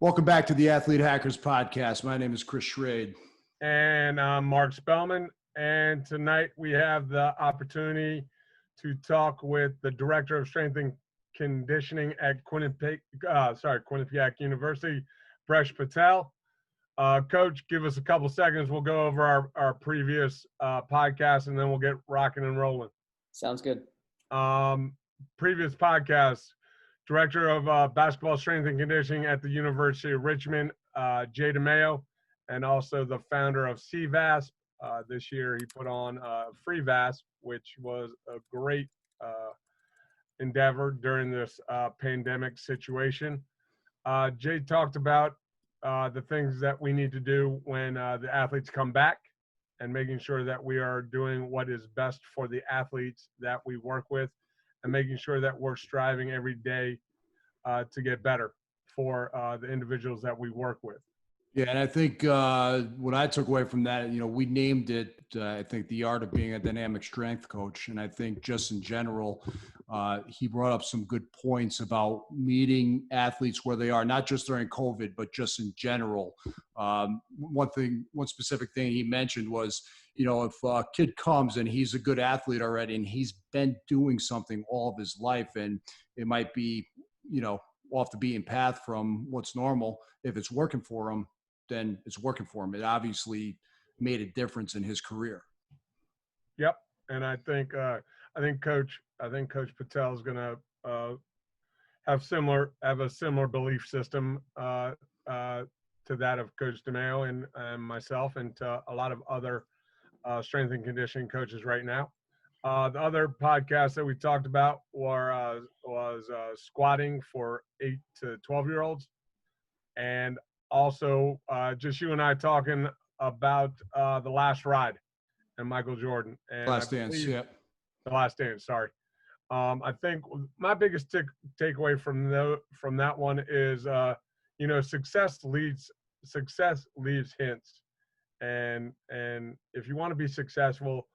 Welcome back to the Athlete Hackers Podcast. My name is Chris Schrade. And I'm Mark Spellman. And tonight we have the opportunity to talk with the Director of Strength and Conditioning at Quinnipiac University, Brijesh Patel. Coach, give us a couple seconds. We'll go over our previous podcast, and then we'll get rocking and rolling. Sounds good. Previous podcast, Director of Basketball Strength and Conditioning at the University of Richmond, Jay DeMayo, and also the founder of CVASP. This year he put on Free VASP, which was a great endeavor during this pandemic situation. Jay talked about the things that we need to do when the athletes come back and making sure that we are doing what is best for the athletes that we work with, and making sure that we're striving every day to get better for the individuals that we work with. Yeah, and I think what I took away from that, we named it, I think, the art of being a dynamic strength coach. And I think just in general, he brought up some good points about meeting athletes where they are, not just during COVID, but just in general. One specific thing he mentioned was, if a kid comes and he's a good athlete already and he's been doing something all of his life, and it might be, off the beaten path from what's normal, if it's working for him, then it's working for him. It obviously made a difference in his career. Yep. And I think Coach Patel is going to have a similar belief system to that of Coach DeMayo and myself, and to a lot of other strength and conditioning coaches right now. The other podcast that we talked about was squatting for 8 to 12-year-olds, and also just you and I talking about The Last Ride and Michael Jordan. And Last Dance, yeah. The Last Dance, sorry. I think my biggest takeaway from that one is, success leaves hints. And if you want to be successful,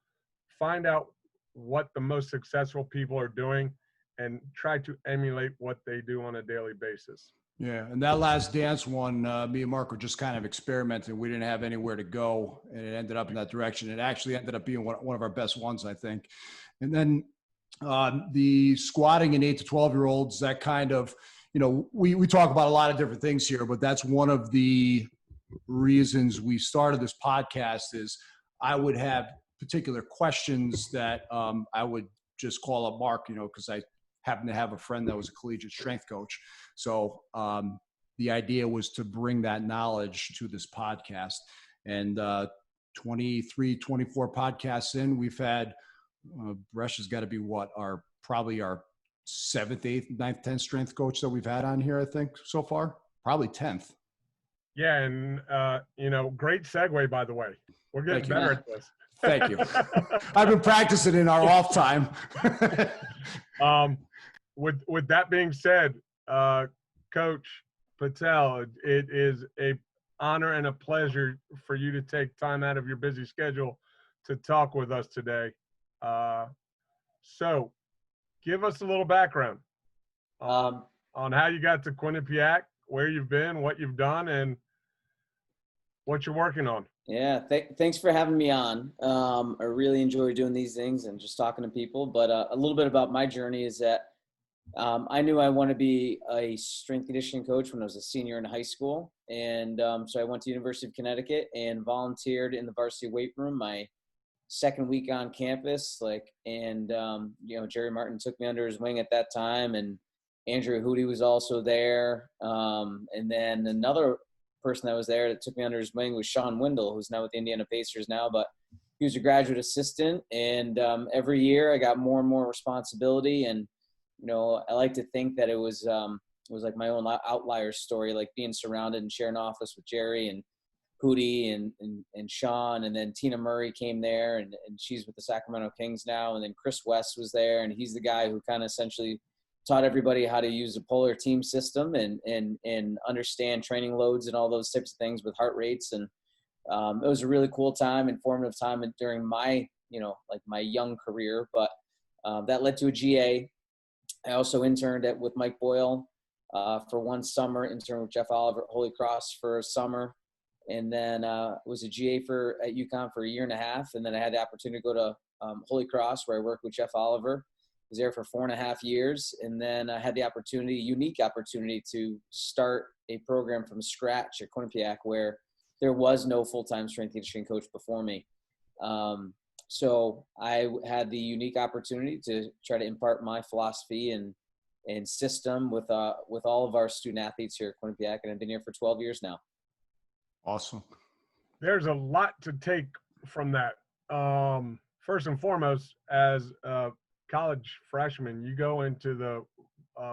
find out what the most successful people are doing and try to emulate what they do on a daily basis. Yeah, and that Last Dance one, me and Mark were just kind of experimenting. We didn't have anywhere to go, and it ended up in that direction. It actually ended up being one of our best ones, I think. And then the squatting in 8 to 12-year-olds, that kind of, we talk about a lot of different things here, but that's one of the reasons we started this podcast. Is I would have particular questions that I would just call up Mark, because I happen to have a friend that was a collegiate strength coach. So the idea was to bring that knowledge to this podcast. And 23, 24 podcasts in, we've had, Bresh has got to be probably our 7th, 8th, 9th, 10th strength coach that we've had on here, I think, so far. Probably 10th. Yeah, and, great segue, by the way. We're getting better at this. Thank you. I've been practicing in our off time. With that being said, Coach Patel, it is an honor and a pleasure for you to take time out of your busy schedule to talk with us today. So give us a little background on how you got to Quinnipiac, where you've been, what you've done, and what you're working on. Yeah, thanks for having me on. I really enjoy doing these things and just talking to people. But a little bit about my journey is that I knew I wanted to be a strength conditioning coach when I was a senior in high school. And so I went to University of Connecticut and volunteered in the varsity weight room my second week on campus. Jerry Martin took me under his wing at that time, and Andrew Hootie was also there. And then another person that was there that took me under his wing was Sean Windle, who's now with the Indiana Pacers now, but he was a graduate assistant. And every year I got more and more responsibility. And, I like to think that it was like my own outlier story, like being surrounded and sharing office with Jerry and Hootie and Sean. And then Tina Murray came there, and she's with the Sacramento Kings now. And then Chris West was there, and he's the guy who kind of essentially taught everybody how to use the polar team system and understand training loads and all those types of things with heart rates. And it was a really cool time, informative time during my, my young career. But that led to a GA. I also interned with Mike Boyle for one summer, interned with Jeff Oliver at Holy Cross for a summer, and then was a GA at UConn for a year and a half, and then I had the opportunity to go to Holy Cross, where I worked with Jeff Oliver. Was there for 4.5 years, and then I had the unique opportunity to start a program from scratch at Quinnipiac, where there was no full-time strength and conditioning coach before me. So I had the unique opportunity to try to impart my philosophy and system with all of our student athletes here at Quinnipiac, and I've been here for 12 years now. Awesome. There's a lot to take from that. First and foremost, as a college freshman, you go into the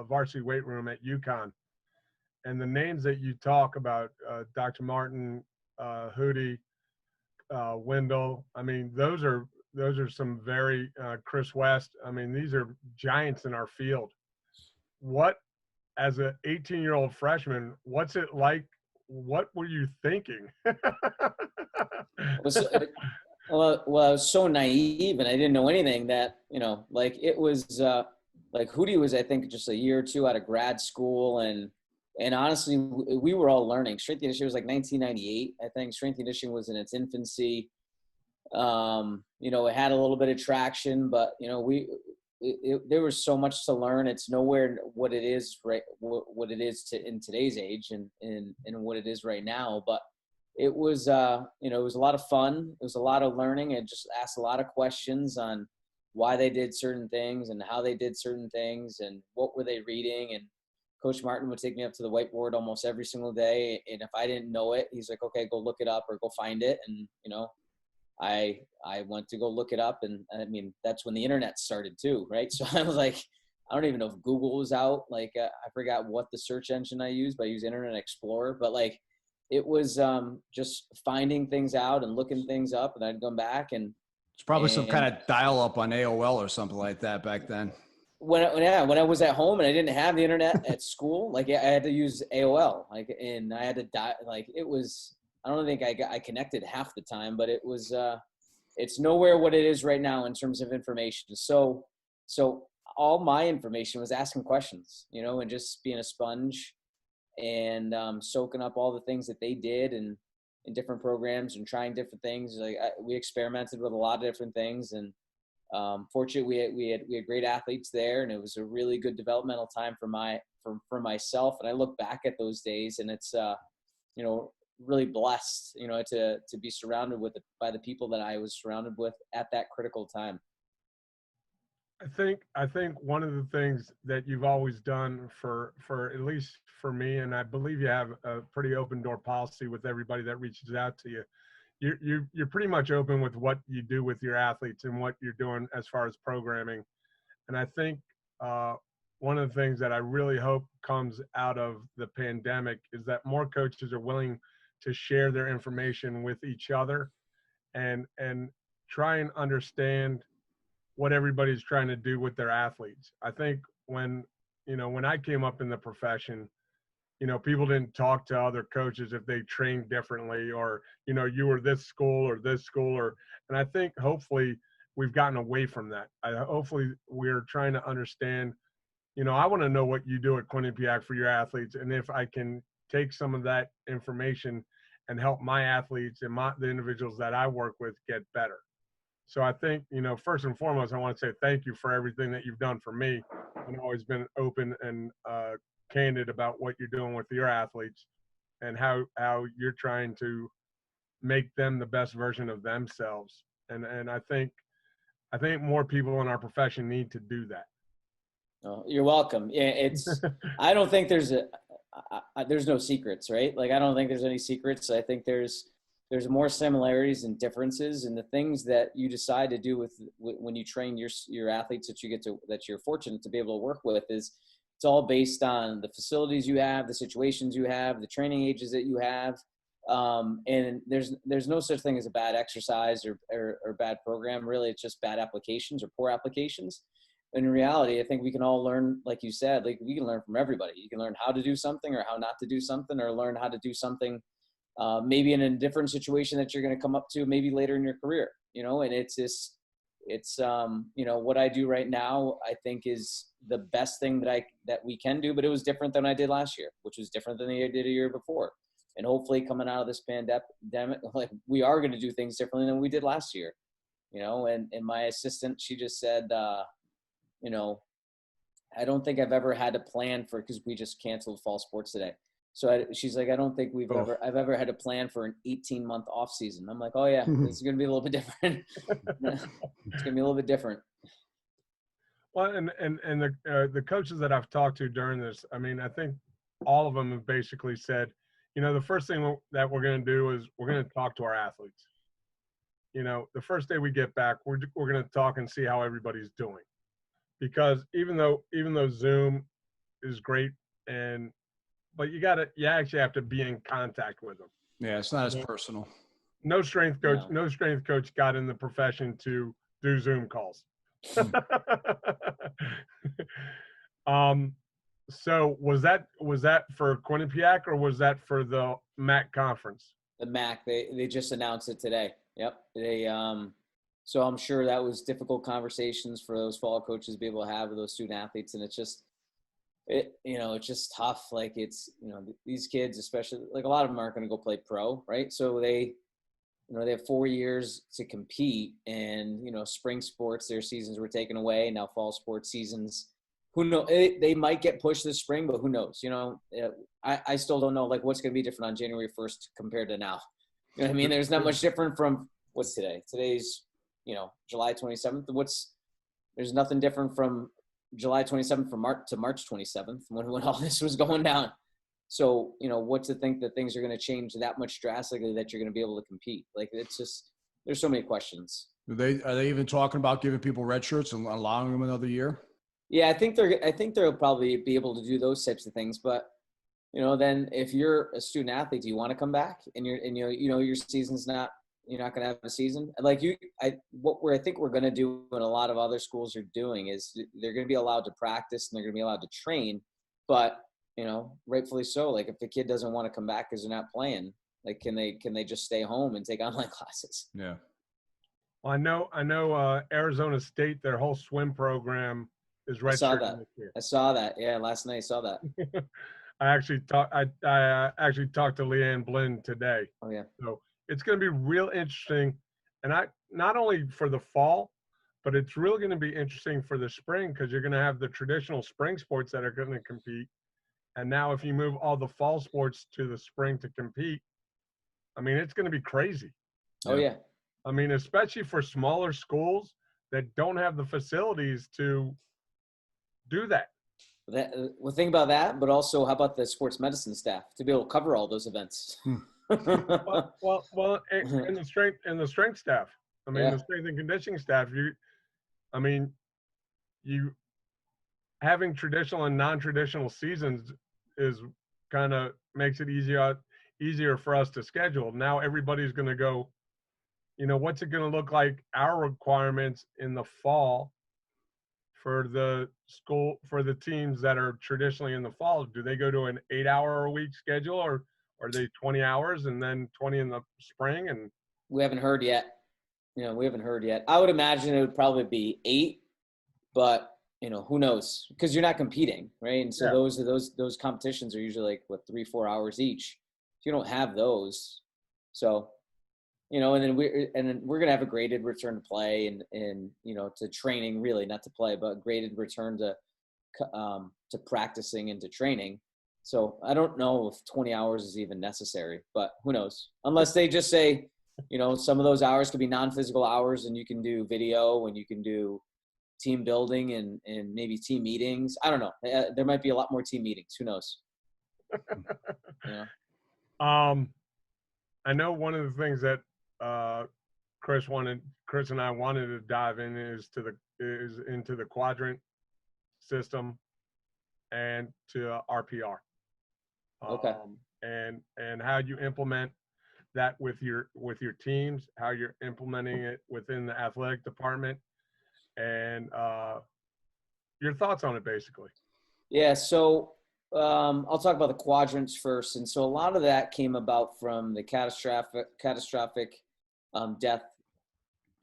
varsity weight room at UConn, and the names that you talk about, Dr. Martin, Hootie, Wendell, I mean, those are some very, Chris West, I mean, these are giants in our field. What, as an 18-year-old freshman, what's it like? What were you thinking? Well, I was so naive, and I didn't know anything that, like it was, like Hootie was, I think, just a year or two out of grad school. And honestly, we were all learning. Strength and conditioning was like 1998. I think strength and conditioning was in its infancy. It had a little bit of traction, but, there was so much to learn. It's nowhere what it is, right? What it is in today's age and what it is right now. But it was, it was a lot of fun. It was a lot of learning, and just asked a lot of questions on why they did certain things and how they did certain things and what were they reading. And Coach Martin would take me up to the whiteboard almost every single day. And if I didn't know it, he's like, okay, go look it up or go find it. And, I went to go look it up, and I mean, that's when the internet started too, right? So I was like, I don't even know if Google was out. Like, I forgot what the search engine I used, but I used Internet Explorer. But like, it was just finding things out and looking things up, and I'd come back and It's probably some kind of dial-up on AOL or something like that back then. When I was at home and I didn't have the internet at school, like I had to use AOL, like, and I had to like, it was, I don't think I connected half the time, but it was, it's nowhere what it is right now in terms of information. So all my information was asking questions, and just being a sponge and soaking up all the things that they did and in different programs and trying different things. Like we experimented with a lot of different things, and fortunately we had great athletes there, and it was a really good developmental time for myself. And I look back at those days, and it's really blessed, to be surrounded by the people that I was surrounded with at that critical time. I think one of the things that you've always done for at least for me, and I believe you have a pretty open door policy with everybody that reaches out to you. You're pretty much open with what you do with your athletes and what you're doing as far as programming. And I think one of the things that I really hope comes out of the pandemic is that more coaches are willing to share their information with each other and try and understand what everybody's trying to do with their athletes. I think when I came up in the profession, people didn't talk to other coaches if they trained differently, or, you were this school, and I think hopefully we've gotten away from that. Hopefully we're trying to understand, I want to know what you do at Quinnipiac for your athletes. And if I can take some of that information and help my athletes and the individuals that I work with get better. So I think, first and foremost, I want to say thank you for everything that you've done for me, and always been open and candid about what you're doing with your athletes and how you're trying to make them the best version of themselves. And I think more people in our profession need to do that. Oh, you're welcome. Yeah, I don't think there's no secrets, right? Like, I don't think there's any secrets. I think there's more similarities and differences, and the things that you decide to do with when you train your athletes that you're fortunate to be able to work with it's all based on the facilities you have, the situations you have, the training ages that you have. And there's no such thing as a bad exercise or bad program. Really, it's just bad applications or poor applications. And in reality, I think we can all learn, like you said, like we can learn from everybody. You can learn how to do something or how not to do something, or learn how to do something maybe in a different situation that you're going to come up to maybe later in your career, and it's just, it's, what I do right now, I think is the best thing that we can do, but it was different than I did last year, which was different than I did a year before. And hopefully coming out of this pandemic, like, we are going to do things differently than we did last year, and my assistant, she just said, I don't think I've ever had to plan for, because we just canceled fall sports today. So she's like, I don't think I've ever had to plan for an 18-month off season. I'm like, oh yeah, this is going to be a little bit different. It's going to be a little bit different. Well, and the coaches that I've talked to during this, I mean, I think all of them have basically said, the first thing that we're going to do is we're going to talk to our athletes. The first day we get back, we're going to talk and see how everybody's doing, because even though Zoom is great, but you actually have to be in contact with them. Yeah, it's not as personal. No strength coach got in the profession to do Zoom calls. So was that for Quinnipiac, or was that for the MAC conference? The MAC, they just announced it today. Yep. So I'm sure that was difficult conversations for those fall coaches to be able to have with those student athletes. And it's just tough. Like, it's, these kids, especially, like, a lot of them aren't going to go play pro, right? So they have 4 years to compete, and, spring sports, their seasons were taken away. Now fall sports seasons, who knows? They might get pushed this spring, but who knows? I still don't know, like, what's going to be different on January 1st compared to now. You know what I mean? There's not much different from what's today. Today's, July 27th. There's nothing different from July 27th to March 27th when all this was going down. So, what to think that things are going to change that much drastically that you're going to be able to compete? Like, it's just, there's so many questions. Are they even talking about giving people red shirts and allowing them another year? Yeah, I think they'll probably be able to do those types of things. But, then if you're a student athlete, do you want to come back and your season's not, you're not going to have a season? Like, I think we're going to do, and a lot of other schools are doing, is they're going to be allowed to practice and they're going to be allowed to train, but, rightfully so. Like, if the kid doesn't want to come back because they're not playing, like, can they just stay home and take online classes? Yeah. Well, I know Arizona State, their whole swim program is redshirting this year. I saw that. Yeah, last night I saw that. I actually talked to Leanne Blinn today. Oh yeah. So it's going to be real interesting, and not only for the fall, but it's really going to be interesting for the spring, because you're going to have the traditional spring sports that are going to compete. And now if you move all the fall sports to the spring to compete, I mean, it's going to be crazy. Oh yeah. I mean, especially for smaller schools that don't have the facilities to do that. Well, think about that, but also how about the sports medicine staff to be able to cover all those events? well, and the strength staff. I mean, the strength and conditioning staff. You having traditional and non-traditional seasons is kind of makes it easier for us to schedule. Now everybody's going to go, what's it going to look like, our requirements in the fall for the teams that are traditionally in the fall? Do they go to an 8-hour-a-week schedule, or are they 20 hours and then 20 in the spring? And we haven't heard yet. I would imagine it would probably be 8, but who knows? Because you're not competing, right? And so those competitions are usually like 3-4 hours each. If you don't have those, so and then we're gonna have a graded return to play and to training, really, not to play, but graded return to practicing and to training. So I don't know if 20 hours is even necessary, but who knows? Unless they just say, some of those hours could be non-physical hours, and you can do video and you can do team building and maybe team meetings. I don't know. There might be a lot more team meetings. Who knows? I know one of the things that Chris and I wanted to dive in is into the Quadrant system and to RPR. Okay. And how you implement that with your teams, how you're implementing it within the athletic department, and your thoughts on it, basically. Yeah. So I'll talk about the quadrants first. And so a lot of that came about from the catastrophic death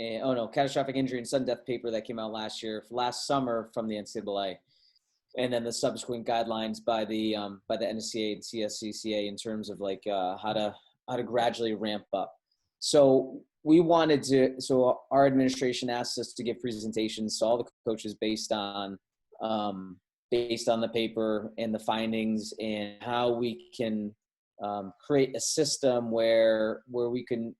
and catastrophic injury and sudden death paper that came out last summer from the NCAA, and then the subsequent guidelines by the NSCA and CSCCA in terms of like how to gradually ramp up. So our administration asked us to give presentations to all the coaches based on the paper and the findings, and how we can create a system where we can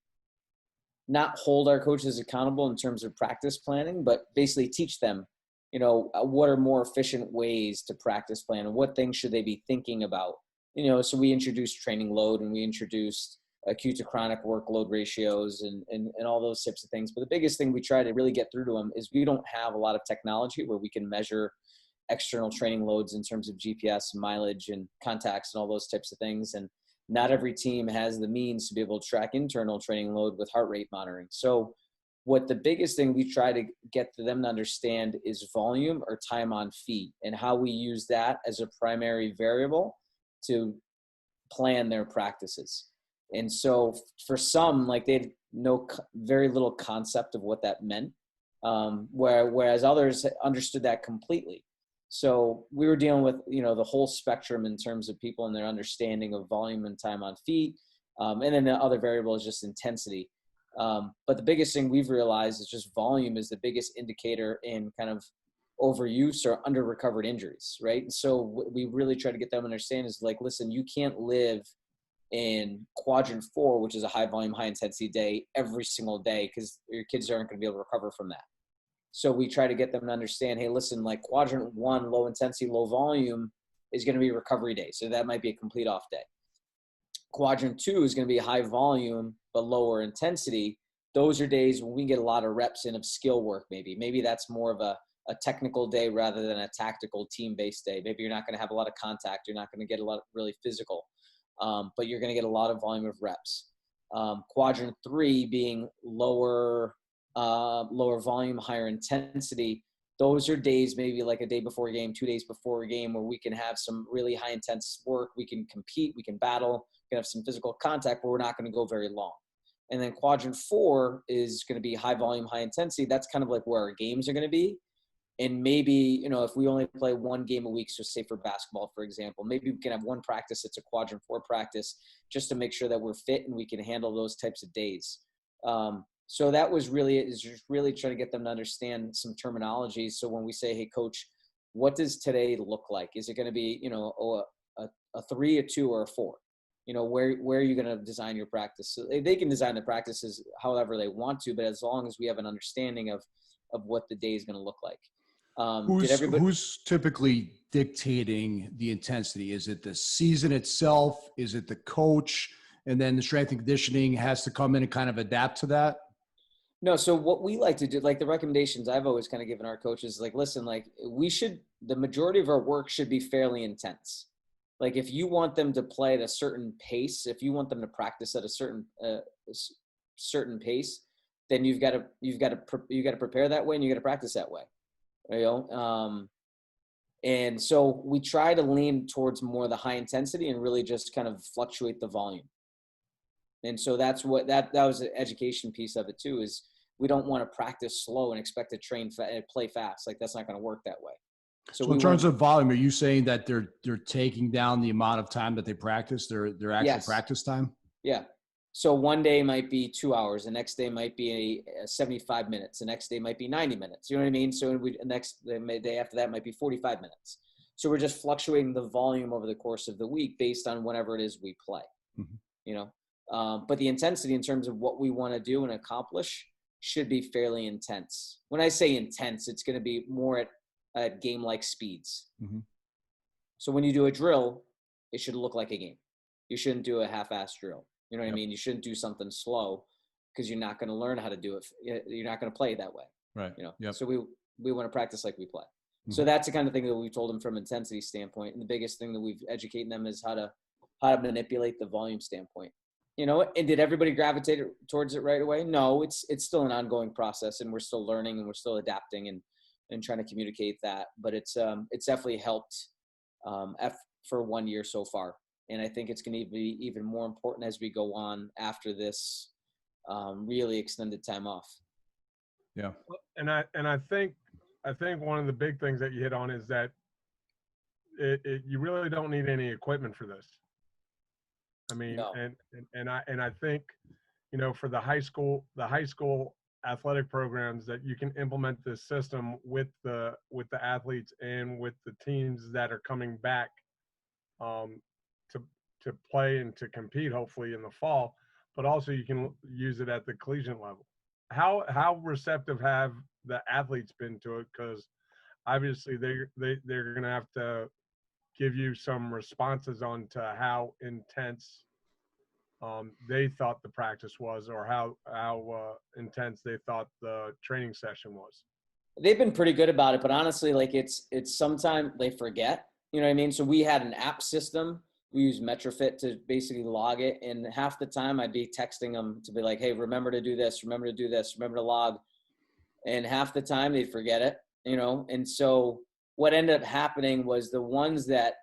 not hold our coaches accountable in terms of practice planning, but basically teach them, what are more efficient ways to practice plan and what things should they be thinking about. So we introduced training load, and we introduced acute to chronic workload ratios and all those types of things. But the biggest thing we try to really get through to them is we don't have a lot of technology where we can measure external training loads in terms of GPS and mileage and contacts and all those types of things. And not every team has the means to be able to track internal training load with heart rate monitoring. So what the biggest thing we try to get them to understand is volume or time on feet, and how we use that as a primary variable to plan their practices. And so for some, like, they had very little concept of what that meant, whereas others understood that completely. So we were dealing with, the whole spectrum in terms of people and their understanding of volume and time on feet. And then the other variable is just intensity. But the biggest thing we've realized is just volume is the biggest indicator in kind of overuse or under recovered injuries, right? And so we really try to get them to understand is like, listen, you can't live in quadrant 4, which is a high volume, high intensity day every single day, because your kids aren't going to be able to recover from that. So we try to get them to understand, hey, listen, like quadrant 1, low intensity, low volume, is going to be a recovery day. So that might be a complete off day. Quadrant 2 is going to be high volume, but lower intensity. Those are days when we get a lot of reps in of skill work. Maybe that's more of a technical day rather than a tactical team-based day. Maybe you're not going to have a lot of contact. You're not going to get a lot of really physical, but you're going to get a lot of volume of reps. Quadrant 3 being lower volume, higher intensity. Those are days, maybe like a day before a game, 2 days before a game, where we can have some really high intense work. We can compete, we can battle, we can have some physical contact, but we're not going to go very long. And then quadrant 4 is going to be high volume, high intensity. That's kind of like where our games are going to be. And maybe, if we only play one game a week, so say for basketball, for example, maybe we can have one practice that's a quadrant 4 practice, just to make sure that we're fit and we can handle those types of days. So that was really it, is just really trying to get them to understand some terminology. So when we say, hey, coach, what does today look like? Is it going to be, a 3, a 2, or a 4? Where are you going to design your practice? So they can design the practices however they want to, but as long as we have an understanding of what the day is going to look like. Who's typically dictating the intensity? Is it the season itself? Is it the coach? And then the strength and conditioning has to come in and kind of adapt to that? No. So what we like to do, like the recommendations I've always kind of given our coaches, like, listen, like the majority of our work should be fairly intense. Like if you want them to play at a certain pace, if you want them to practice at a certain pace, then you've got to prepare that way, and you got to practice that way. And so we try to lean towards more the high intensity and really just kind of fluctuate the volume. And so that's what that was the education piece of it too, is we don't want to practice slow and expect to play fast. Like that's not going to work that way. So in terms of volume, are you saying that they're taking down the amount of time that they practice, their actual practice time? Yeah. So one day might be 2 hours. The next day might be 75 minutes. The next day might be 90 minutes. You know what I mean? So the day after that might be 45 minutes. So we're just fluctuating the volume over the course of the week based on whatever it is we play, but the intensity in terms of what we want to do and accomplish should be fairly intense. When I say intense, it's going to be more at game-like speeds. Mm-hmm. So when you do a drill, it should look like a game. You shouldn't do a half-ass drill. You know what I mean? You shouldn't do something slow, because you're not going to learn how to do it. You're not going to play that way. Right. Yep. So we want to practice like we play. Mm-hmm. So that's the kind of thing that we've told them from intensity standpoint. And the biggest thing that we've educated them is how to manipulate the volume standpoint. And did everybody gravitate towards it right away? No, it's still an ongoing process, and we're still learning and we're still adapting and trying to communicate that. But it's definitely helped for 1 year so far. And I think it's going to be even more important as we go on after this really extended time off. Yeah. And I think one of the big things that you hit on is that you really don't need any equipment for this. I mean, No. and I think, for the high school athletic programs, that you can implement this system with the athletes and with the teams that are coming back to play and to compete, hopefully in the fall, but also you can use it at the collegiate level. How receptive have the athletes been to it? Because obviously they're going to have to give you some responses on to how intense they thought the practice was, or how intense they thought the training session was. They've been pretty good about it, but honestly, like it's sometimes they forget, you know what I mean? So we had an app system. We use Metrofit to basically log it. And half the time I'd be texting them to be like, hey, remember to do this, remember to do this, remember to log. And half the time they'd forget it, And so what ended up happening was the ones that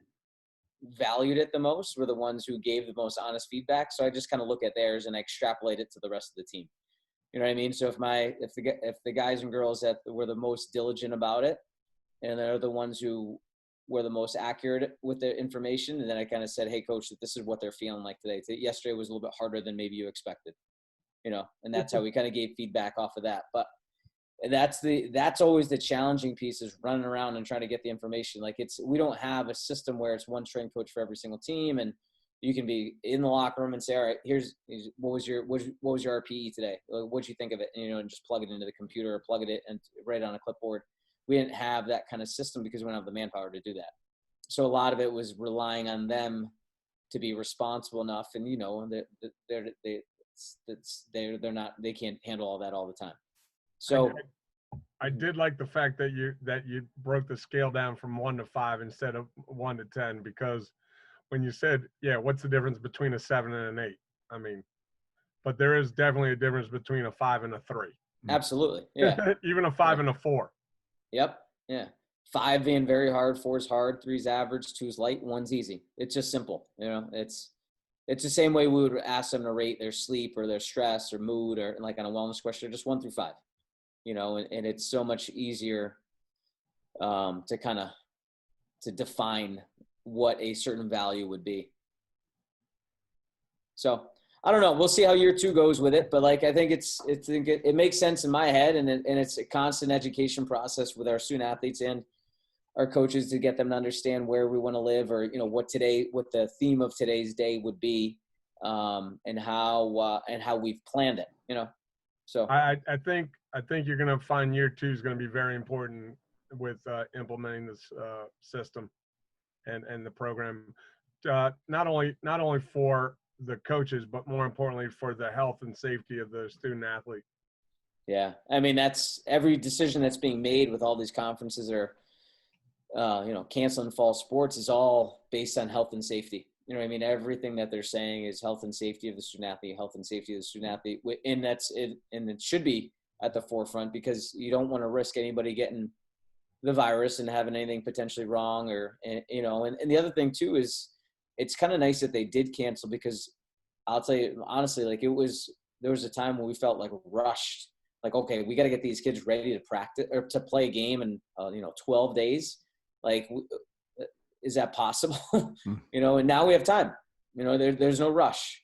valued it the most were the ones who gave the most honest feedback. So I just kind of look at theirs and extrapolate it to the rest of the team. You know what I mean? So if the guys and girls that were the most diligent about it, and they're the ones who were the most accurate with the information, and then I kind of said, hey coach, this is what they're feeling like today. Yesterday was a little bit harder than maybe you expected, and that's how we kind of gave feedback off of that. But that's always the challenging piece, is running around and trying to get the information. Like we don't have a system where it's one strength coach for every single team, and you can be in the locker room and say, all right, here's what was your RPE today? What'd you think of it? And just plug it into the computer or plug it and write it on a clipboard. We didn't have that kind of system because we don't have the manpower to do that. So a lot of it was relying on them to be responsible enough, and they can't handle all that all the time. So I did like the fact that you broke the scale down from 1 to 5 instead of 1 to 10, because when you said, yeah, what's the difference between a 7 and an 8? I mean, but there is definitely a difference between a 5 and a 3. Absolutely. Yeah. Even a 5 and a 4. Yep. Yeah. 5 being very hard, 4 is hard, 3 is average, 2 is light, 1's easy. It's just simple. It's the same way we would ask them to rate their sleep or their stress or mood, or like on a wellness question, just 1 through 5, and it's so much easier to define what a certain value would be. So I don't know. We'll see how year 2 goes with it, but like I think it makes sense in my head, and it's a constant education process with our student athletes and our coaches to get them to understand where we want to live, or what the theme of today's day would be, and how we've planned it. So I think you're going to find year 2 is going to be very important with implementing this system and the program, not only for the coaches, but more importantly for the health and safety of the student athlete. Yeah. I mean, that's every decision that's being made with all these conferences or, canceling fall sports is all based on health and safety. You know what I mean? Everything that they're saying is health and safety of the student athlete, health and safety of the student athlete. And that's it. And it should be at the forefront, because you don't want to risk anybody getting the virus and having anything potentially wrong, and the other thing too is it's kind of nice that they did cancel, because I'll tell you honestly, like there was a time when we felt like rushed, like, okay, we got to get these kids ready to practice or to play a game in 12 days. Like, is that possible? And now we have time, there's no rush,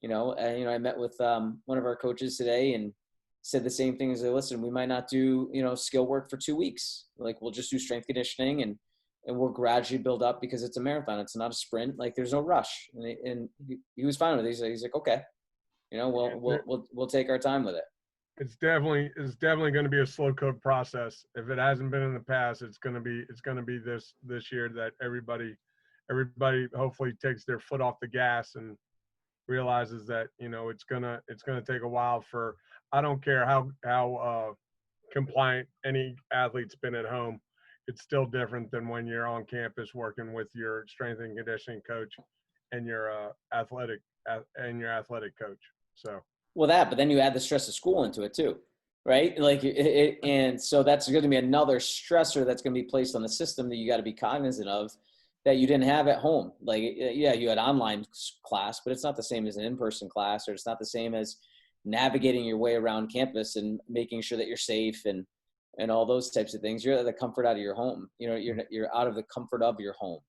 I met with one of our coaches today and said the same thing, as they listen, we might not do, skill work for 2 weeks. Like, we'll just do strength conditioning and we'll gradually build up, because it's a marathon. It's not a sprint. Like, there's no rush. And he was fine with it. He's like, okay, we'll take our time with it. It's definitely going to be a slow code process. If it hasn't been in the past, it's going to be this year that everybody hopefully takes their foot off the gas and realizes that, it's going to take a while for, I don't care how compliant any athlete's been at home. It's still different than when you're on campus working with your strength and conditioning coach and your athletic coach. So. Well, but then you add the stress of school into it too, right? Like, and so that's going to be another stressor that's going to be placed on the system that you got to be cognizant of, that you didn't have at home. Like, yeah, you had online class, but it's not the same as an in-person class, or it's not the same as, navigating your way around campus and making sure that you're safe and all those types of things. You're at the comfort out of your home. You're out of the comfort of your home.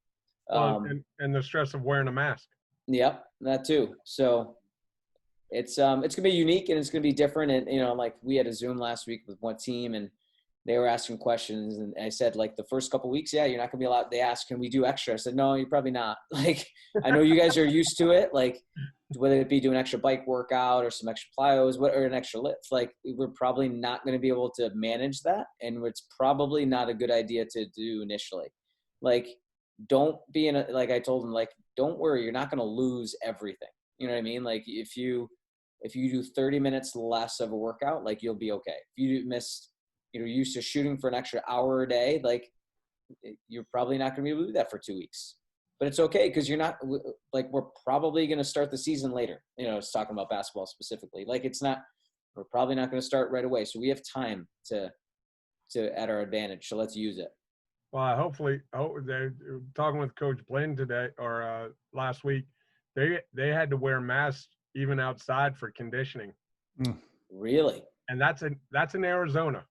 Well, and the stress of wearing a mask. Yep, that too. So it's gonna be unique and it's gonna be different. And like we had a Zoom last week with one team, and they were asking questions, and I said, like, the first couple of weeks, yeah, you're not gonna be allowed. They asked, can we do extra? I said, no, you're probably not. Like, I know you guys are used to it, like whether it be doing extra bike workout or some extra plyos, or an extra lift. Like, we're probably not gonna be able to manage that, and it's probably not a good idea to do initially. Like, don't be like I told them, like, don't worry, you're not gonna lose everything. You know what I mean? Like, if you do 30 minutes less of a workout, like, you'll be okay. If you miss, used to shooting for an extra hour a day, like, you're probably not going to be able to do that for 2 weeks. But it's okay, because you're not, like, we're probably going to start the season later. It's talking about basketball specifically. Like, we're probably not going to start right away. So we have time to at our advantage. So let's use it. Well, they're talking with Coach Blaine today or last week. They had to wear masks even outside for conditioning. Really? And that's in Arizona.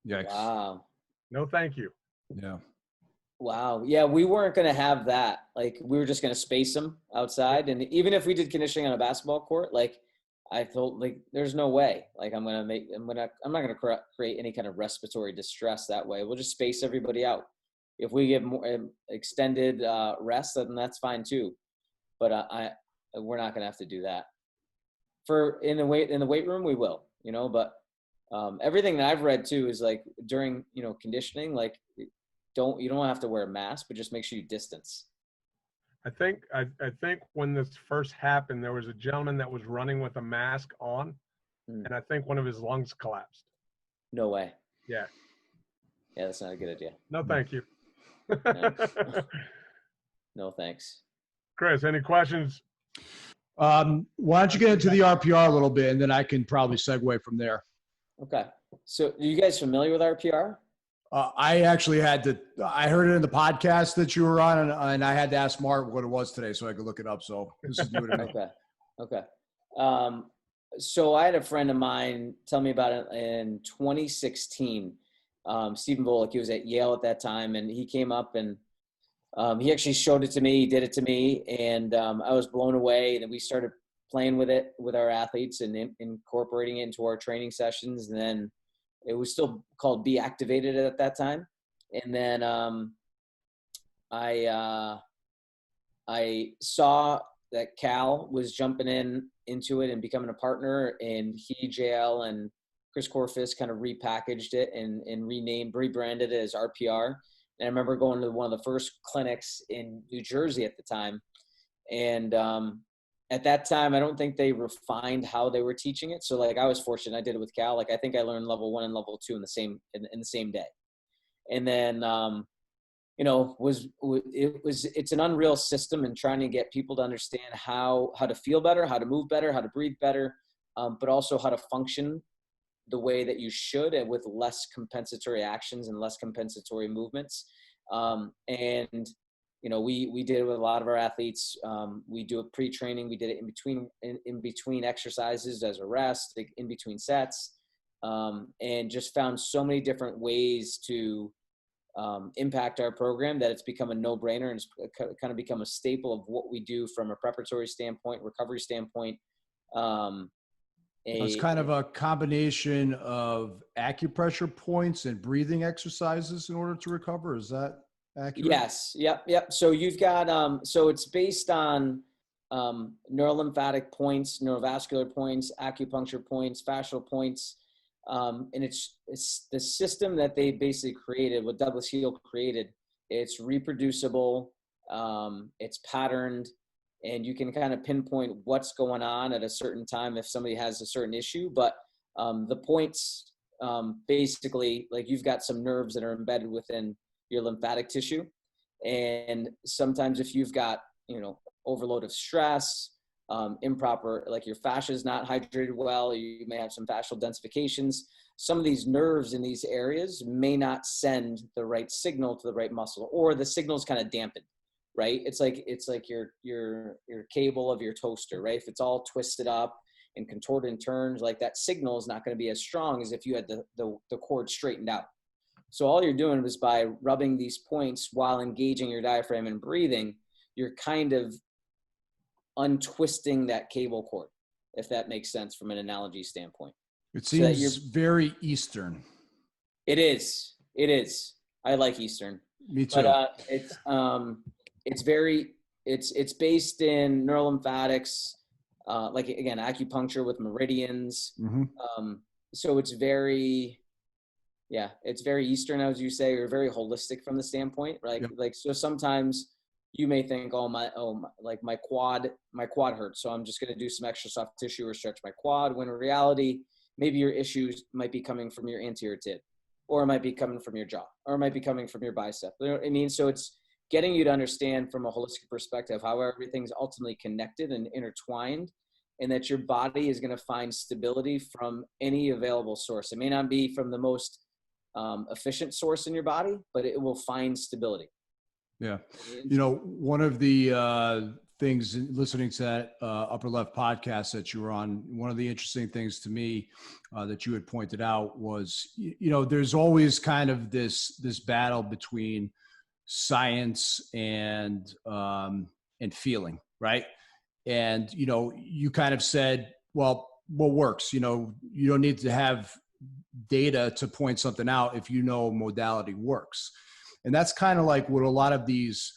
Yikes. Wow. No, thank you. Yeah. Wow. Yeah, we weren't going to have that. Like, we were just going to space them outside. And even if we did conditioning on a basketball court, like, I felt like there's no way. Like, I'm not going to create any kind of respiratory distress that way. We'll just space everybody out. If we give more extended rest, then that's fine too. But we're not going to have to do that. In the weight room, we will. But everything that I've read too is, like, during conditioning, like, you don't have to wear a mask, but just make sure you distance. I think when this first happened, there was a gentleman that was running with a mask on, and I think one of his lungs collapsed. No way. Yeah. Yeah, that's not a good idea. No, thank you. No, thanks. Chris, any questions? Why don't you get into the RPR a little bit, and then I can probably segue from there. Okay. So are you guys familiar with RPR? I actually I heard it in the podcast that you were on, and I had to ask Mark what it was today so I could look it up. So this is new to me. Okay. So I had a friend of mine tell me about it in 2016. Stephen Volek, he was at Yale at that time, and he came up and he actually showed it to me. He did it to me, and I was blown away. And then we started playing with it with our athletes and incorporating it into our training sessions. And then it was still called Be Activated at that time. And then I saw that Cal was jumping into it and becoming a partner, and he, JL, and Chris Corfus kind of repackaged it and rebranded it as RPR. And I remember going to one of the first clinics in New Jersey at the time. And at that time, I don't think they refined how they were teaching it. So, like, I was fortunate. I did it with Cal. Like, I think I learned level 1 and level 2 in the same day. And then, it's an unreal system, and trying to get people to understand how to feel better, how to move better, how to breathe better, but also how to function the way that you should, and with less compensatory actions and less compensatory movements. We did it with a lot of our athletes. We do it pre-training. We did it in between exercises as a rest, in between sets, and just found so many different ways to impact our program that it's become a no-brainer, and it's kind of become a staple of what we do from a preparatory standpoint, recovery standpoint. It's kind of a combination of acupressure points and breathing exercises in order to recover. Is that accurate? Yes. Yep. So you've got, so it's based on neurolymphatic points, neurovascular points, acupuncture points, fascial points. And it's the system that they basically created, what Douglas Heel created. It's reproducible, it's patterned, and you can kind of pinpoint what's going on at a certain time if somebody has a certain issue. But the points, basically, like, you've got some nerves that are embedded within your lymphatic tissue. And sometimes if you've got, overload of stress, improper, like your fascia is not hydrated well, you may have some fascial densifications. Some of these nerves in these areas may not send the right signal to the right muscle, or the signal is kind of dampened, right? It's like your cable of your toaster, right? If it's all twisted up and contort and turns, like that signal is not going to be as strong as if you had the cord straightened out. So all you're doing is by rubbing these points while engaging your diaphragm and breathing, you're kind of untwisting that cable cord, if that makes sense from an analogy standpoint. It seems very Eastern. It is. It is. I like Eastern. Me too. But it's based in neurolymphatics, like again, acupuncture with meridians. Mm-hmm. So it's very Eastern, as you say, or very holistic from the standpoint, right? Yep. Like, so sometimes you may think, my quad hurts, so I'm just going to do some extra soft tissue or stretch my quad, when in reality, maybe your issues might be coming from your anterior tib, or it might be coming from your jaw, or it might be coming from your bicep. You know what I mean? So it's getting you to understand from a holistic perspective how everything's ultimately connected and intertwined, and that your body is going to find stability from any available source. It may not be from the most efficient source in your body, but it will find stability. Yeah. You know, one of the things, listening to that Upper Left podcast that you were on, one of the interesting things to me that you had pointed out was, you know, there's always kind of this battle between science and feeling, right? And, you know, you kind of said, well, what works? You know, you don't need to have data to point something out if you know modality works. And that's kind of like what a lot of these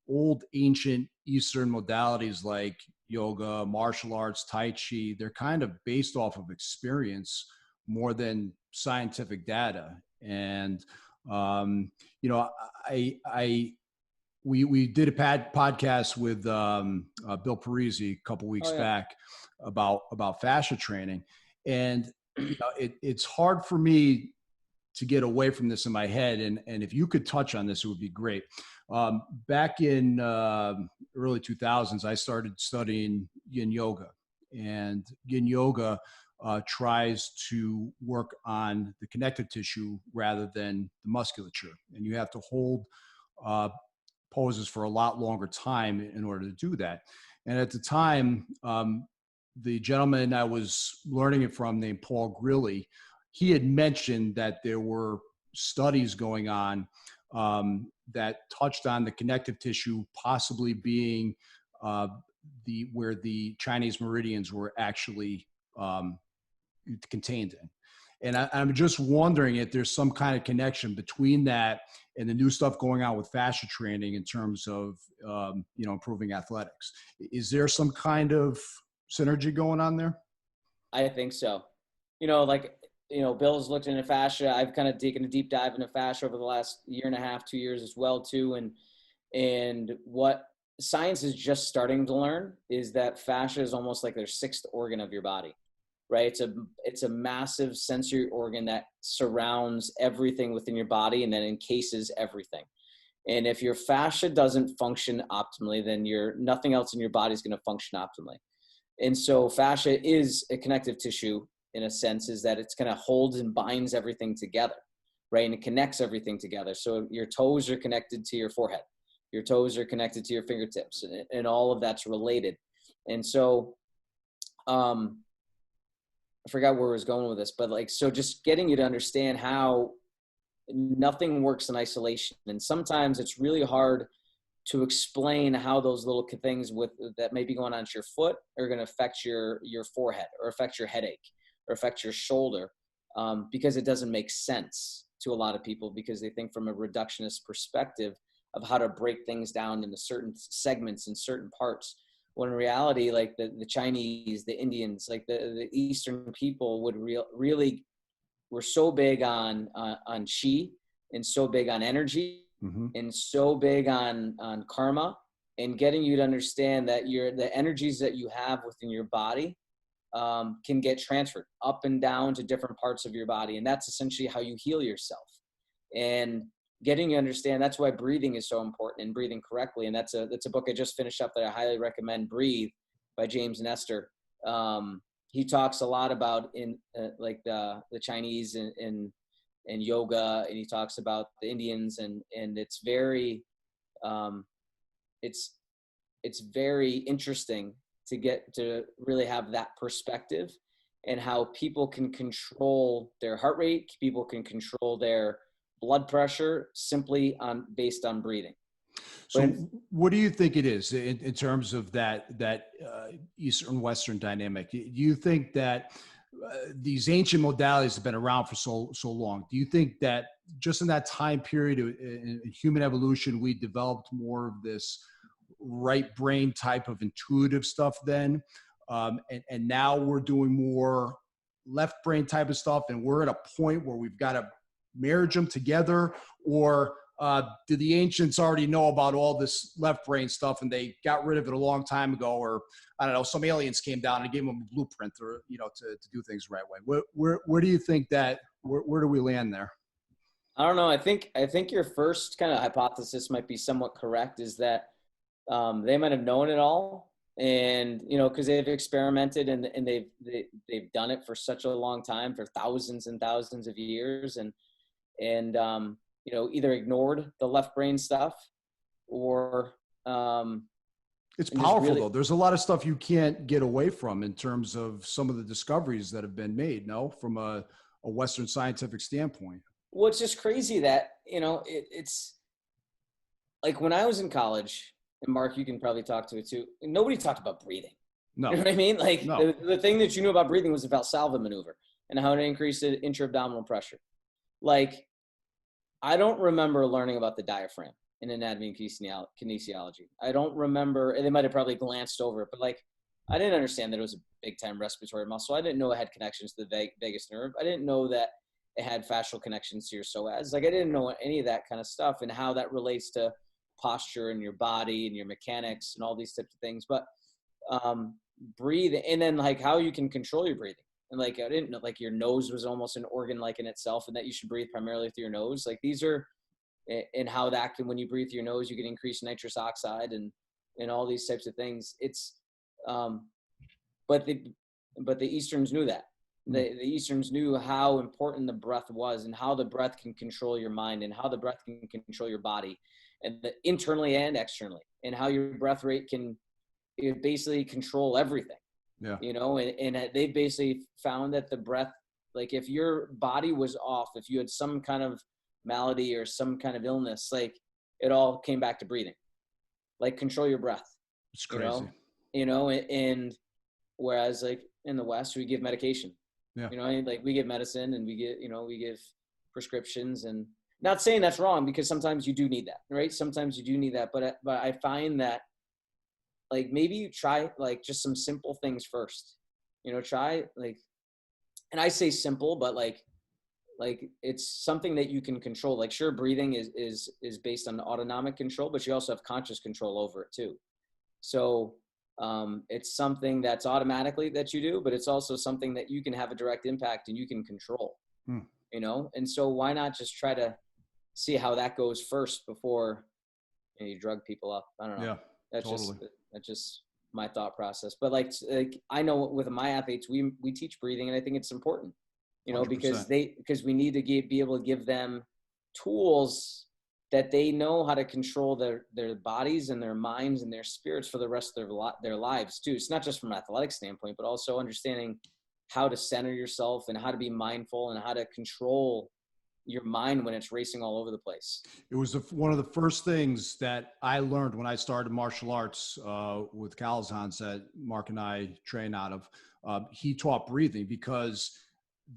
old ancient Eastern modalities like yoga, martial arts, Tai Chi, they're kind of based off of experience more than scientific data. And, you know, we did a podcast with Bill Parisi a couple weeks back about fascia training. And you know, it's hard for me to get away from this in my head. And if you could touch on this, it would be great. Back in early 2000s, I started studying yin yoga, and yin yoga tries to work on the connective tissue rather than the musculature. And you have to hold poses for a lot longer time in order to do that. And at the time, the gentleman I was learning it from, named Paul Grilly, he had mentioned that there were studies going on that touched on the connective tissue possibly being where the Chinese meridians were actually contained in. And I'm just wondering if there's some kind of connection between that and the new stuff going on with fascia training in terms of, you know, improving athletics. Is there some kind of synergy going on there? I think so. You know, like, you know, Bill's looked into fascia. I've kind of taken a deep dive into fascia over the last year and a half, 2 years as well too. And what science is just starting to learn is that fascia is almost like their sixth organ of your body, right? It's a massive sensory organ that surrounds everything within your body and then encases everything. And if your fascia doesn't function optimally, then nothing else in your body is going to function optimally. And so fascia is a connective tissue in a sense, is that it's kind of holds and binds everything together, right? And it connects everything together. So your toes are connected to your forehead. Your toes are connected to your fingertips, and all of that's related. And so, I forgot where I was going with this, but like, so just getting you to understand how nothing works in isolation. And sometimes it's really hard to explain how those little things that may be going on to your foot are going to affect your forehead, or affect your headache, or affect your shoulder, because it doesn't make sense to a lot of people, because they think from a reductionist perspective of how to break things down into certain segments and certain parts. When in reality, like the Chinese, the Indians, like the Eastern people would really were so big on chi, and so big on energy, mm-hmm. and so big on karma, and getting you to understand that the energies that you have within your body can get transferred up and down to different parts of your body. And that's essentially how you heal yourself. And getting you to understand, that's why breathing is so important, and breathing correctly. And that's a book I just finished up that I highly recommend, Breathe, by James Nestor. He talks a lot about like the Chinese and yoga, and he talks about the Indians, and it's very, it's very interesting to get to really have that perspective, and how people can control their heart rate, people can control their blood pressure simply based on breathing. So what do you think it is in terms of that Eastern Western dynamic? Do you think that these ancient modalities have been around for so long? Do you think that just in that time period in human evolution, we developed more of this right brain type of intuitive stuff then? And now we're doing more left brain type of stuff, and we're at a point where we've got to marriage them together? Or did the ancients already know about all this left brain stuff and they got rid of it a long time ago? Or I don't know, some aliens came down and gave them a blueprint, or to do things the right way. Where do you think that where do we land there? I don't know. I think your first kind of hypothesis might be somewhat correct, is that they might have known it all, and because they've experimented and they've done it for such a long time, for thousands and thousands of years, and either ignored the left brain stuff, or it's powerful though. There's a lot of stuff you can't get away from in terms of some of the discoveries that have been made, from a Western scientific standpoint. Well, it's just crazy that, it's like when I was in college, and Mark, you can probably talk to it too, nobody talked about breathing. No. You know what I mean? Like no. the thing that you knew about breathing was the Valsalva maneuver and how to increase the intra-abdominal pressure. Like, I don't remember learning about the diaphragm in anatomy and kinesiology. I don't remember, and they might have probably glanced over it, but I didn't understand that it was a big time respiratory muscle. I didn't know it had connections to the vagus nerve. I didn't know that it had fascial connections to your psoas. I didn't know any of that kind of stuff and how that relates to posture and your body and your mechanics and all these types of things. But breathe, and then how you can control your breathing. And I didn't know your nose was almost an organ in itself, and that you should breathe primarily through your nose. These are, and how that can, when you breathe through your nose, you can increase nitrous oxide and all these types of things. It's, but the Easterns knew that. The Easterns knew how important the breath was, and how the breath can control your mind, and how the breath can control your body, and internally and externally, and how your breath rate can basically control everything. Yeah. And they basically found that the breath, if your body was off, if you had some kind of malady or some kind of illness, it all came back to breathing. Control your breath. It's crazy. And whereas in the West, we give medication. Yeah. We give medicine, and we give prescriptions, and not saying that's wrong, because sometimes you do need that, right? Sometimes you do need that. But I find that maybe you try just some simple things first, try and I say simple, but it's something that you can control. Sure, breathing is based on autonomic control, but you also have conscious control over it too. So it's something that's automatically that you do, but it's also something that you can have a direct impact and you can control, and so why not just try to see how that goes first before you drug people up? I don't know. Yeah, that's totally. That's just my thought process. But I know with my athletes, we teach breathing, and I think it's important, 100%. because we need to be able to give them tools that they know how to control their bodies and their minds and their spirits for the rest of their lives too. It's not just from an athletic standpoint, but also understanding how to center yourself and how to be mindful and how to control your mind when it's racing all over the place. It was one of the first things that I learned when I started martial arts with Calzans that Mark and I train out of. He taught breathing, because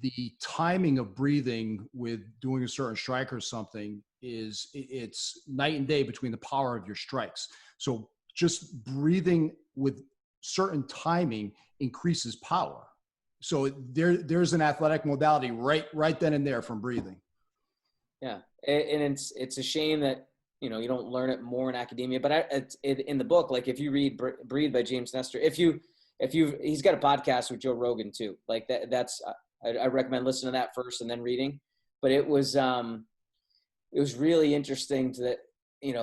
the timing of breathing with doing a certain strike or something it's night and day between the power of your strikes. So just breathing with certain timing increases power. So there's an athletic modality right then and there from breathing. Yeah. And it's a shame that, you don't learn it more in academia, but in the book, if you read Breathe by James Nestor, he's got a podcast with Joe Rogan too. I recommend listening to that first and then reading, but it was really interesting that,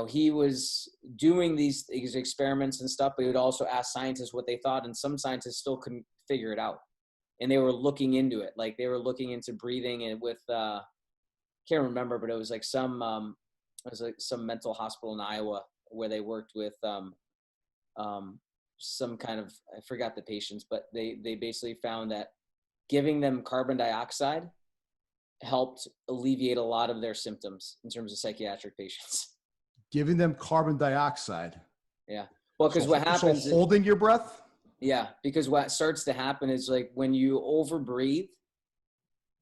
he was doing these experiments and stuff, but he would also ask scientists what they thought. And some scientists still couldn't figure it out. And they were looking into it. They were looking into breathing, and with, can't remember, but it was some mental hospital in Iowa where they worked with some kind of, I forgot the patients, but they basically found that giving them carbon dioxide helped alleviate a lot of their symptoms in terms of psychiatric patients. Giving them carbon dioxide. Yeah. Well, because what happens so holding your breath? Yeah, because what starts to happen is like when you overbreathe,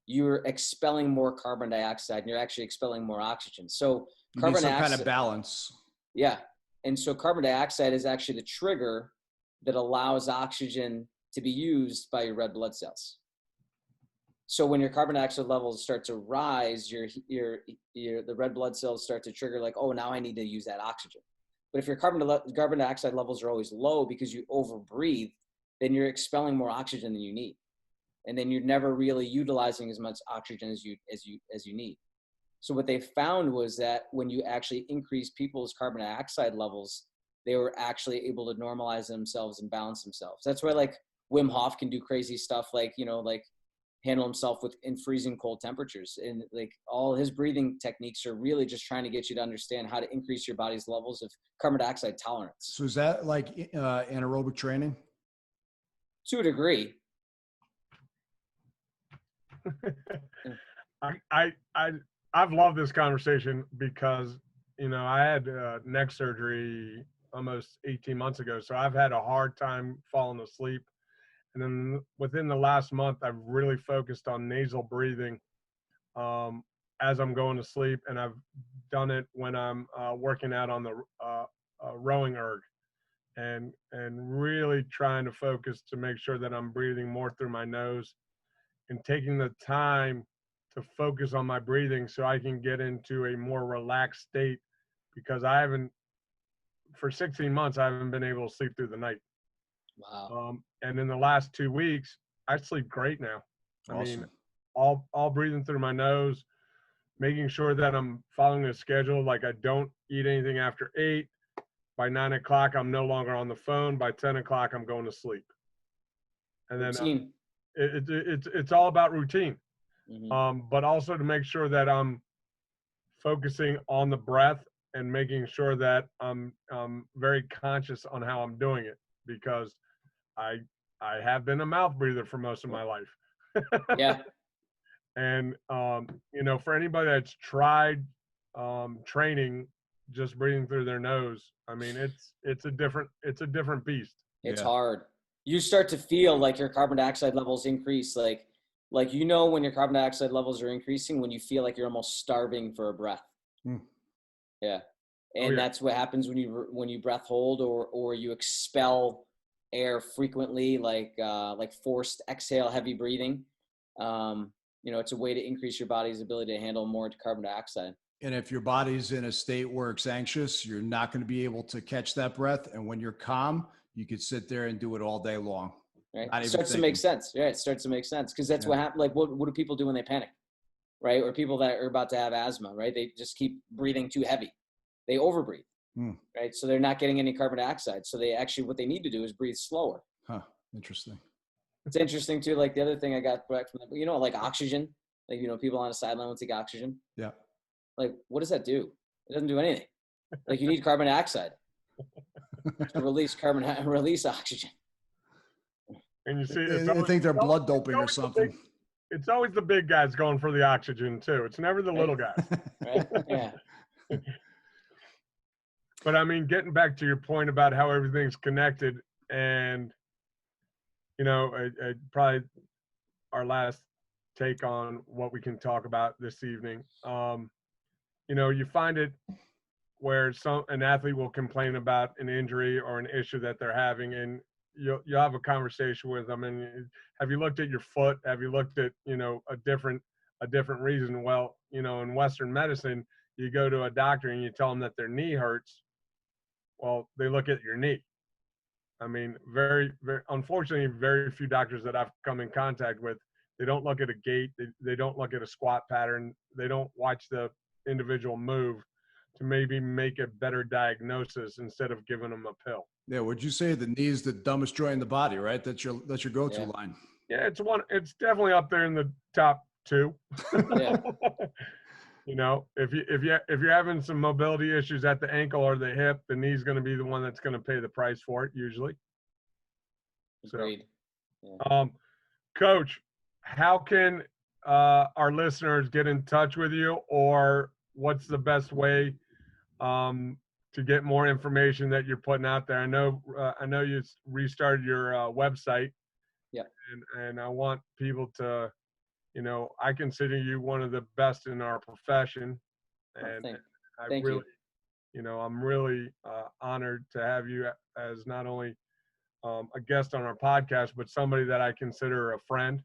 you're expelling more carbon dioxide and you're actually expelling more oxygen. So You carbon need some dioxide, kind of balance. yeah. And so carbon dioxide is actually the trigger that allows oxygen to be used by your red blood cells. So when your carbon dioxide levels start to rise, the red blood cells start to trigger like, oh, now I need to use that oxygen. But if your carbon dioxide levels are always low because you overbreathe, then you're expelling more oxygen than you need. And then you're never really utilizing as much oxygen as you need. So what they found was that when you actually increase people's carbon dioxide levels, they were actually able to normalize themselves and balance themselves. That's why like Wim Hof can do crazy stuff like, like handle himself in freezing cold temperatures. And like all his breathing techniques are really just trying to get you to understand how to increase your body's levels of carbon dioxide tolerance. So is that like anaerobic training? To a degree. I've loved this conversation because, I had neck surgery almost 18 months ago. So I've had a hard time falling asleep. And then within the last month, I've really focused on nasal breathing as I'm going to sleep. And I've done it when I'm working out on the rowing erg and really trying to focus to make sure that I'm breathing more through my nose and taking the time to focus on my breathing so I can get into a more relaxed state, because for 16 months, I haven't been able to sleep through the night. Wow. And in the last 2 weeks, I sleep great now. Awesome. I mean, all breathing through my nose, making sure that I'm following a schedule. Like I don't eat anything after 8. By 9 o'clock, I'm no longer on the phone. By 10 o'clock, I'm going to sleep. And then it's all about routine. Mm-hmm. But also to make sure that I'm focusing on the breath and making sure that I'm very conscious on how I'm doing it, because I have been a mouth breather for most of my life. Yeah. And for anybody that's tried training just breathing through their nose, I mean it's a different beast. It's hard. You start to feel like your carbon dioxide levels increase, like when your carbon dioxide levels are increasing, when you feel like you're almost starving for a breath. Yeah. And that's what happens when you breath hold or you expel air frequently, like forced exhale, heavy breathing. It's a way to increase your body's ability to handle more carbon dioxide. And if your body's in a state where it's anxious, you're not going to be able to catch that breath. And when you're calm, you could sit there and do it all day long. Right. It starts to make sense. Yeah, it starts to make sense, because that's what happens. Like, what do people do when they panic, right? Or people that are about to have asthma, right? They just keep breathing too heavy. They overbreathe, right? So they're not getting any carbon dioxide. So what they need to do is breathe slower. Huh. Interesting. It's interesting too. Like the other thing I got back from like oxygen. Like people on a sideline will take oxygen. Yeah. Like, what does that do? It doesn't do anything. Like you need carbon dioxide to release oxygen. And you see, I think they're blood doping or something. It's always the big guys going for the oxygen too. It's never the little guys. Right? Yeah. But I mean, getting back to your point about how everything's connected, and probably our last take on what we can talk about this evening. You find it where an athlete will complain about an injury or an issue that they're having, and you'll have a conversation with them. And have you looked at your foot? Have you looked at a different reason? Well, in Western medicine, you go to a doctor and you tell them that their knee hurts. Well, they look at your knee. I mean, very, very unfortunately, very few doctors that I've come in contact with, they don't look at a gait. They don't look at a squat pattern. They don't watch the individual move to maybe make a better diagnosis instead of giving them a pill. Yeah. Would you say the knee is the dumbest joint in the body, right? That's your go-to line. Yeah. It's definitely up there in the top 2. Yeah. If you're having some mobility issues at the ankle or the hip, the knee's going to be the one that's going to pay the price for it usually. Agreed. Yeah. Coach, how can our listeners get in touch with you, or what's the best way to get more information that you're putting out there? I know you restarted your website. Yeah. And I want people to, I consider you one of the best in our profession, and Thank you. I'm really honored to have you as not only a guest on our podcast, but somebody that I consider a friend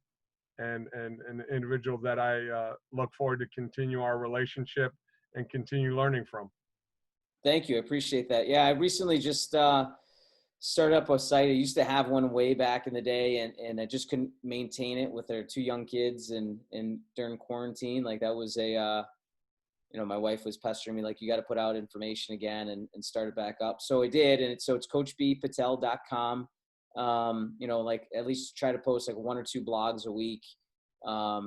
and an individual that I look forward to continue our relationship and continue learning from. Thank you. I appreciate that. Yeah, I recently just started up a site. I used to have one way back in the day, and I just couldn't maintain it with our 2 young kids and during quarantine. Like that was my wife was pestering me like, you got to put out information again and start it back up. So I did. And it's coachbpatel.com. Like at least try to post like 1 or 2 blogs a week,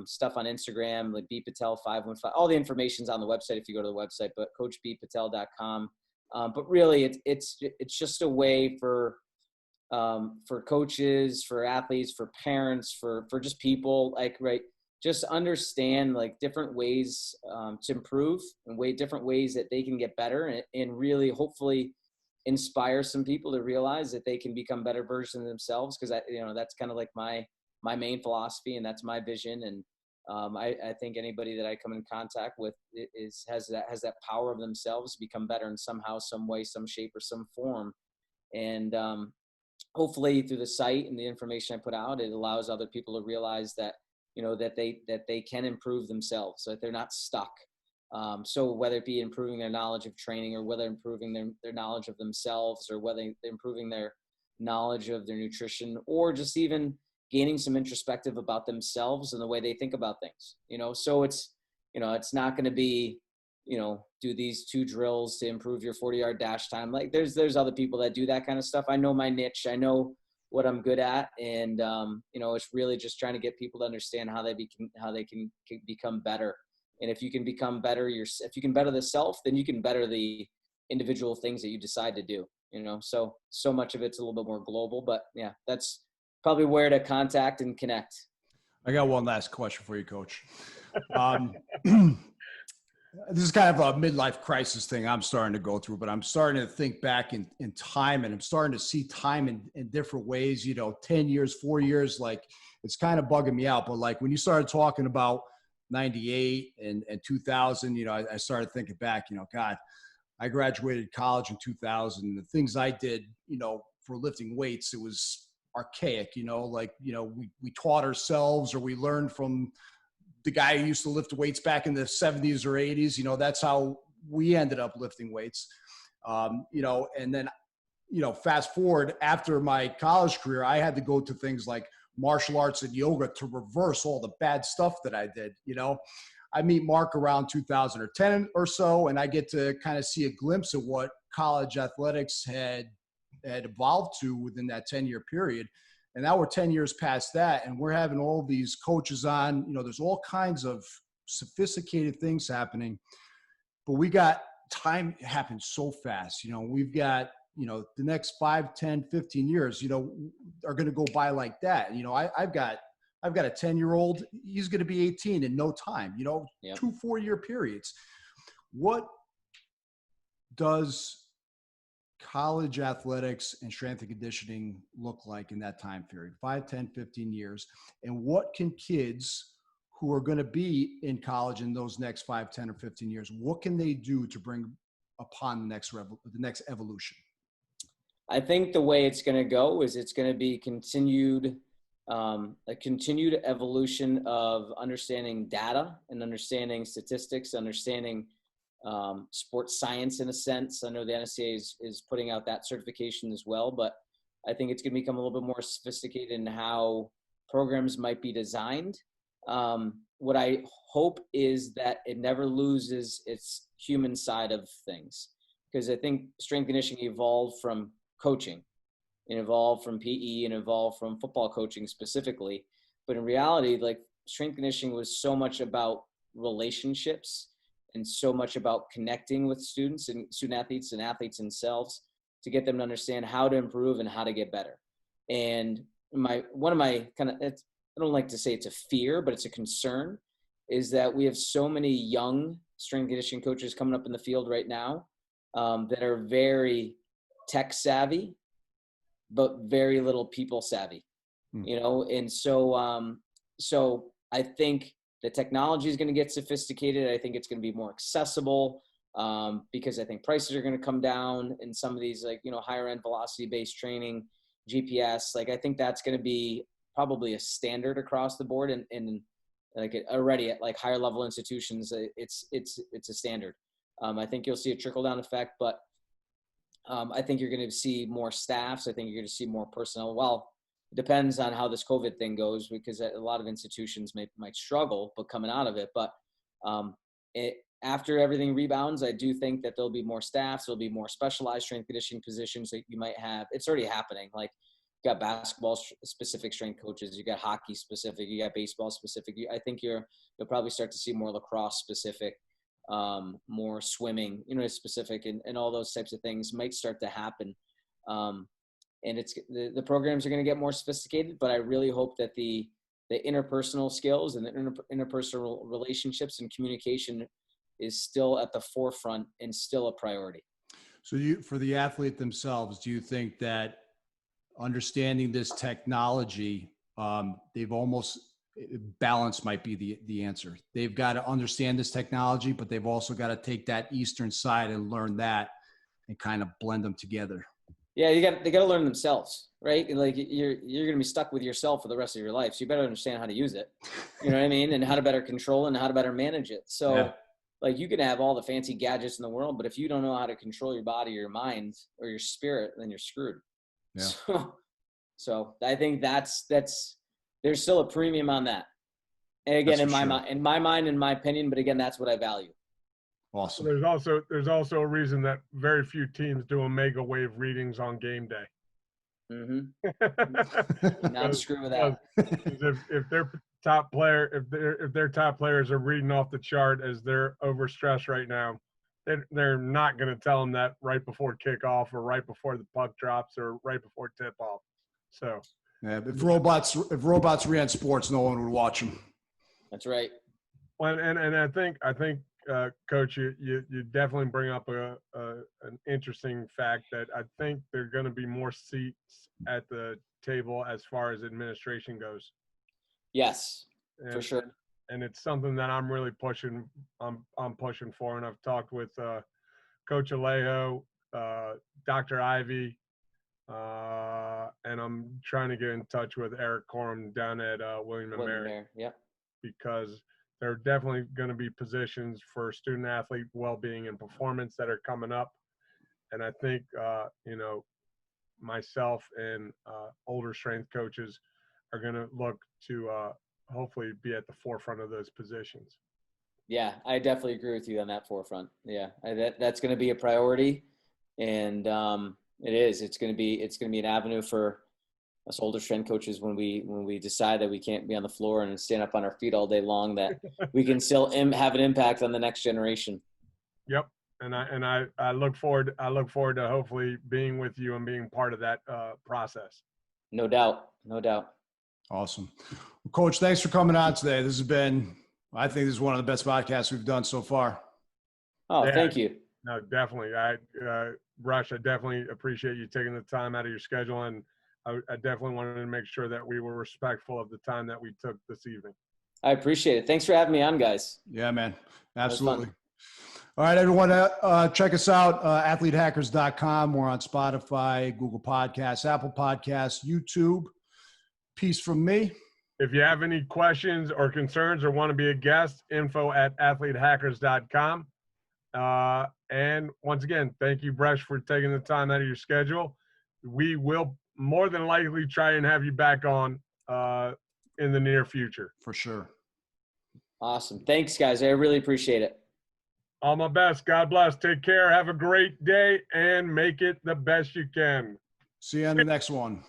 stuff on Instagram, like bpatel515, all the information's on the website if you go to the website, but coachbpatel.com. But really it's just a way for coaches, for athletes, for parents, for just people, like, right, just understand like different ways to improve and different ways that they can get better and really hopefully inspire some people to realize that they can become better versions of themselves. Cause that's kind of like my main philosophy, and that's my vision. And I think anybody that I come in contact with has that power of themselves to become better in somehow, some way, some shape, or some form. And hopefully through the site and the information I put out, it allows other people to realize that that they can improve themselves, so that they're not stuck. So whether it be improving their knowledge of training, or whether improving their knowledge of themselves, or whether they're improving their knowledge of their nutrition, or just even gaining some introspective about themselves and the way they think about things, so it's not going to be, do these 2 drills to improve your 40-yard dash time. Like there's other people that do that kind of stuff. I know my niche, I know what I'm good at. And, it's really just trying to get people to understand how they can become better. And if you can become better, if you can better the self, then you can better the individual things that you decide to do, so much of it's a little bit more global, but yeah, that's probably where to contact and connect. I got one last question for you, Coach. This is kind of a midlife crisis thing I'm starting to go through, but I'm starting to think back in time, and I'm starting to see time in different ways, 10 years, 4 years, like it's kind of bugging me out. But like when you started talking about 98 and 2000, I started thinking back, God, I graduated college in 2000. The things I did, for lifting weights, it was archaic, we taught ourselves, or we learned from the guy who used to lift weights back in the 70s or 80s. That's how we ended up lifting weights. And then, fast forward after my college career, I had to go to things like martial arts and yoga to reverse all the bad stuff that I did. I meet Mark around 2010 or so, and I get to kind of see a glimpse of what college athletics had evolved to within that 10-year period. And now we're 10 years past that, and we're having all these coaches on, there's all kinds of sophisticated things happening, but we got time happens so fast. We've got, the next 5, 10, 15 years, are going to go by like that. I've got a 10-year-old, he's going to be 18 in no time, Yep. 2 4-year periods. What does college athletics and strength and conditioning look like in that time period, 5, 10, 15 years? And what can kids who are going to be in college in those next 5, 10, or 15 years, what can they do to bring upon the next evolution? I think the way it's going to go is it's going to be a continued evolution of understanding data and understanding statistics, understanding sports science in a sense. I know the NSCA is putting out that certification as well, but I think it's going to become a little bit more sophisticated in how programs might be designed. What I hope is that it never loses its human side of things, because I think strength conditioning evolved from coaching, and evolved from PE, and evolved from football coaching specifically. But in reality, like, strength conditioning was so much about relationships and so much about connecting with students and student athletes and athletes themselves to get them to understand how to improve and how to get better. And one of my I don't like to say it's a fear, but it's a concern, is that we have so many young strength conditioning coaches coming up in the field right now that are very tech savvy, but very little people savvy, And so I think the technology is going to get sophisticated. I think it's going to be more accessible because I think prices are going to come down in some of these, higher end velocity based training, GPS. I think that's going to be probably a standard across the board, and already at higher level institutions, it's a standard. I think you'll see a trickle down effect, but I think you're going to see more staffs. I think you're going to see more personnel. Well, it depends on how this COVID thing goes, because a lot of institutions might struggle, but coming out of it. But after everything rebounds, I do think that there'll be more staffs. There'll be more specialized strength conditioning positions that you might have. It's already happening. You got basketball specific strength coaches, you got hockey specific, you got baseball specific. I think you'll probably start to see more lacrosse specific, more swimming, specific, and all those types of things might start to happen. And it's the programs are going to get more sophisticated, but I really hope that the interpersonal skills and the interpersonal relationships and communication is still at the forefront and still a priority. So for the athlete themselves, do you think that understanding this technology, balance might be the answer? They've got to understand this technology, but they've also got to take that Eastern side and learn that and kind of blend them together. Yeah, they got to learn themselves, right? You're going to be stuck with yourself for the rest of your life. So you better understand how to use it. You know what I mean? And how to better control and how to better manage it. So you can have all the fancy gadgets in the world, but if you don't know how to control your body or your mind or your spirit, then you're screwed. Yeah. So I think that's there's still a premium on that. And again, in my mind, in my opinion, but again, that's what I value. Awesome. There's also a reason that very few teams do omega wave readings on game day. Mm-hmm. Not screw with that. If their top player, if their top players are reading off the chart as they're overstressed right now, they're not going to tell them that right before kickoff or right before the puck drops or right before tip off. So if robots ran sports, no one would watch them. That's right. Well, and I think Coach, you definitely bring up an interesting fact that I think there are going to be more seats at the table as far as administration goes. Yes, for sure. And it's something that I'm really pushing. I'm pushing for, and I've talked with Coach Alejo, Dr. Ivy, and I'm trying to get in touch with Eric Corum down at William & Mary. Yep. Because there are definitely going to be positions for student athlete well-being and performance that are coming up, and I think myself and older strength coaches are going to look to hopefully be at the forefront of those positions. Yeah, I definitely agree with you on that forefront. Yeah, that's going to be a priority, and it is. It's going to be an avenue for us older strength coaches when we decide that we can't be on the floor and stand up on our feet all day long, that we can still have an impact on the next generation. Yep, and I look forward to hopefully being with you and being part of that process. No doubt. Awesome. Well, Coach, thanks for coming on today. I think this is one of the best podcasts we've done so far. Oh, yeah. Thank you. No, definitely. Rush, I definitely appreciate you taking the time out of your schedule, and I definitely wanted to make sure that we were respectful of the time that we took this evening. I appreciate it. Thanks for having me on, guys. Yeah, man. Absolutely. All right, everyone, check us out, athletehackers.com. We're on Spotify, Google Podcasts, Apple Podcasts, YouTube. Peace from me. If you have any questions or concerns or want to be a guest, info@athletehackers.com. And once again, thank you, Brijesh, for taking the time out of your schedule. We will more than likely try and have you back on in the near future. For sure. Awesome. Thanks, guys. I really appreciate it. All my best. God bless. Take care. Have a great day and make it the best you can. See you on the next one.